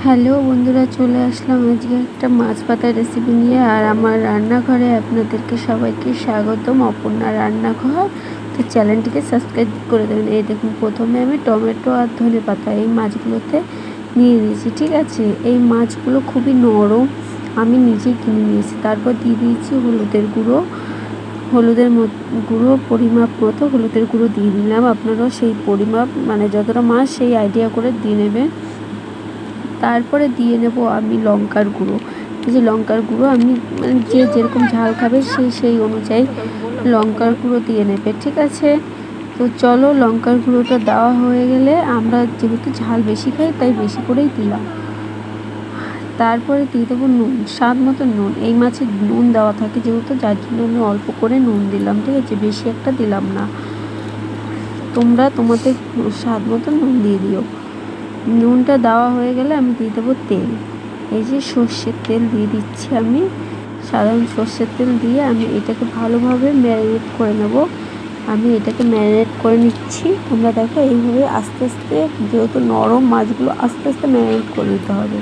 Hello বন্ধুরা, চলে আসলাম আজকে একটা মাছ পাতার রেসিপি নিয়ে। আর আমার রান্নাঘরে আপনাদেরকে সবাইকে স্বাগতম, অপর্ণা রান্নাঘর। তো চ্যানেলটিকে সাবস্ক্রাইব করে দেবেন। এই দেখুন, প্রথমে আমি টমেটো আর ধনে পাতা এই মাছগুলোতে নিয়ে নিয়েছি। ঠিক আছে, এই মাছগুলো খুবই নরম, আমি নিজেই কিনে নিয়েছি। তারপর দিয়ে দিয়েছি হলুদের গুঁড়ো, গুঁড়ো পরিমাপ মতো হলুদের গুঁড়ো দিয়ে দিলাম। আপনারাও সেই পরিমাপ, মানে যতটা মাছ সেই আইডিয়া করে দিয়ে নেবেন। তারপরে দিয়ে নেব আমি লঙ্কার গুঁড়ো। এই যে লঙ্কার গুঁড়ো, আমি মানে যে যেরকম ঝাল খাবে সেই অনুযায়ী লঙ্কার গুঁড়ো দিয়ে নেবে। ঠিক আছে, তো চলো, লঙ্কার গুঁড়োটা দেওয়া হয়ে গেলে, আমরা যেহেতু ঝাল বেশি খাই তাই বেশি করেই দিলাম। তারপরে দিয়ে দেবো নুন, স্বাদ মতো নুন। এই মাছে নুন দেওয়া থাকে যেহেতু, যার জন্য আমি অল্প করে নুন দিলাম। ঠিক আছে, বেশি একটা দিলাম না। তোমরা তোমাদের স্বাদ মতো নুন দিয়ে দিও। নুনটা দেওয়া হয়ে গেলে আমি দিয়ে দেবো তেল। এই যে সর্ষের তেল দিয়ে দিচ্ছি আমি, সাধারণ সর্ষের তেল দিয়ে আমি এটাকে ভালোভাবে ম্যারিনেট করে নেব। আমি এটাকে ম্যারিনেট করে নিচ্ছি। তোমরা দেখো, এইভাবে আস্তে আস্তে, যেহেতু নরম মাছগুলো, আস্তে আস্তে ম্যারিনেট করে নিতে হবে।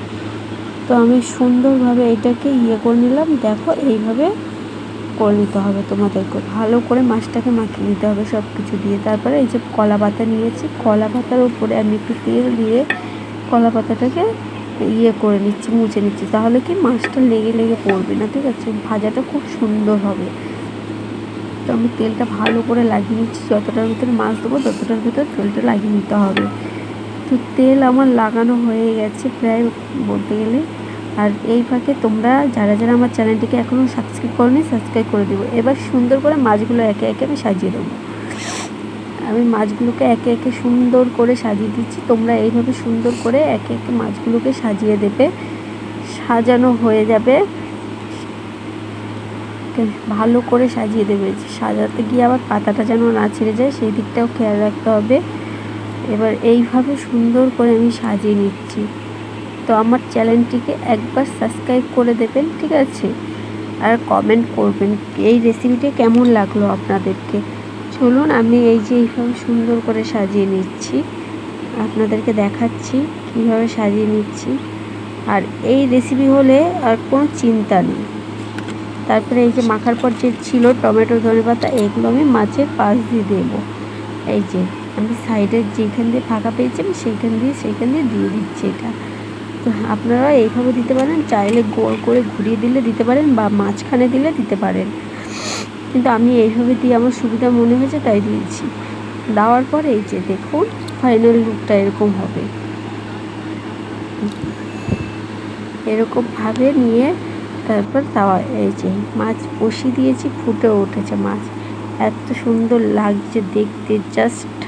তো আমি সুন্দরভাবে এটাকে করে নিলাম। দেখো, এইভাবে করে নিতে হবে তোমাদেরকে। ভালো করে মাছটাকে মাখিয়ে নিতে হবে সব কিছু দিয়ে। তারপরে এই যে কলা পাতা নিয়েছি, কলা পাতার উপরে আমি একটু তেল দিয়ে কলা পাতাটাকে করে নিচ্ছি, মুছে নিচ্ছি। তাহলে কি মাছটা লেগে লেগে পড়বে না। ঠিক আছে, ভাজাটা খুব সুন্দর হবে। তো আমি তেলটা ভালো করে লাগিয়ে নিচ্ছি। যতটার ভিতরে মাছ দেবো ততটার ভিতরে তেলটা লাগিয়ে নিতে হবে। তো তেল আমার লাগানো হয়ে গেছে প্রায় বলতে গেলে। আর এই ফাঁকে তোমরা যারা যারা আমার চ্যানেলটিকে এখনও সাবস্ক্রাইব করোনি, সাবস্ক্রাইব করে দেবো। এবার সুন্দর করে মাছগুলো একে একে আমি সাজিয়ে দেবো। আমি মাছগুলোকে একে একে সুন্দর করে সাজিয়ে দিচ্ছি। তোমরা এইভাবে সুন্দর করে একে একে মাছগুলোকে সাজিয়ে দেবে। সাজানো হয়ে যাবে, ভালো করে সাজিয়ে দেবে। সাজাতে গিয়ে আবার পাতাটা যেন না ছিঁড়ে যায়, সেই দিকটাও খেয়াল রাখতে হবে। এবার এইভাবে সুন্দর করে আমি সাজিয়ে নিচ্ছি। তো আমার চ্যানেলটিকে একবার সাবস্ক্রাইব করে দেবেন। ঠিক আছে, আর কমেন্ট করবেন এই রেসিপিটা কেমন লাগলো আপনাদেরকে। চলুন, আমি এই যে এইভাবে সুন্দর করে সাজিয়ে নিচ্ছি, আপনাদেরকে দেখাচ্ছি কীভাবে সাজিয়ে নিচ্ছি। আর এই রেসিপি হলে আর কোনো চিন্তা নেই। তারপরে এই যে মাখার পর যে ছিল টমেটো, ধনেপাতা, এগুলো আমি মাছের পাশ দিয়ে দেবো। এই যে আমি সাইডের যেখান দিয়ে ফাঁকা পেয়েছি আমি সেইখান দিয়ে দিয়ে দিচ্ছি এটা। তো আপনারা এইভাবে দিতে পারেন, চাইলে গোল করে ঘুরিয়ে দিলে দিতে পারেন, বা মাঝখানে দিলে দিতে পারেন। কিন্তু আমি এইভাবে দিয়ে আমার সুবিধা মনে হয়েছে তাই দিয়েছি। দেওয়ার পরে এই যে দেখুন, ফাইনাল লুকটা এরকম হবে। এরকমভাবে নিয়ে তারপর তাওয়া, এই যে মাছ বসিয়ে দিয়েছি, ফুটে উঠেছে মাছ, এত সুন্দর লাগছে দেখতে। জাস্ট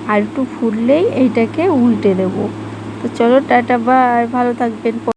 আর একটু ফুটলেই এইটাকে উল্টে দেবো। তো চলো, টাটা, বাই, ভালো থাকবেন।